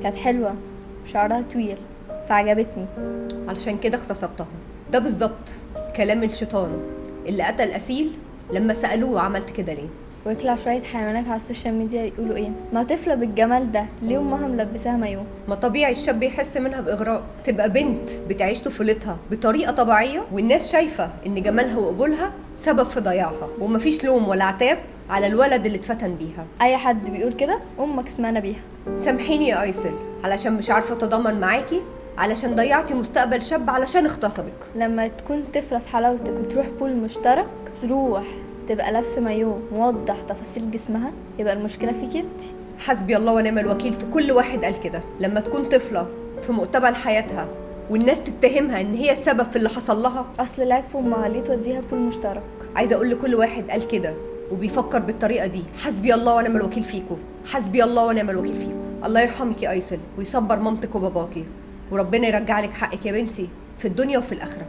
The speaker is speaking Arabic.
كانت حلوة وشعرها طويل فعجبتني. علشان كده اغتصبتها. ده بالظبط كلام الشيطان اللي قتل أسيل لما سألوه عملت كده ليه. ويطلع شوية حيوانات على السوشيال ميديا يقولوا ايه، ما طفلة بالجمال ده ليه امها ملبساها مايو؟ ما طبيعي الشاب يحس منها بإغراء، تبقى بنت بتعيش طفولتها بطريقة طبيعية والناس شايفة إن جمالها وقبولها سبب في ضياعها، ومفيش لوم ولا عتاب على الولد اللي اتفتن بيها. اي حد بيقول كده امك اسمعنا بيها. سامحيني يا أيسل علشان مش عارفة أتضامن معاكي، علشان ضيعتي مستقبل شاب علشان اغتصبك. لما تكون طفلة في حلاوتك وتروح بول مشترك، تروح تبقى لابسة مايو موضح تفاصيل جسمها، يبقى المشكلة فيك انت. حسبي الله ونعم الوكيل في كل واحد قال كده. لما تكون طفلة في مقتبل حياتها والناس تتهمها ان هي السبب في اللي حصل لها، اصل العيب في امها ليه توديها بول مشترك؟ عايزه اقول لكل واحد قال كده وبيفكر بالطريقه دي، حسبي الله ونعم الوكيل فيكم، حسبي الله ونعم الوكيل فيكم. الله يرحمك يا ايسل ويصبر مامتك وباباكي، وربنا يرجع لك حقك يا بنتي في الدنيا وفي الاخره.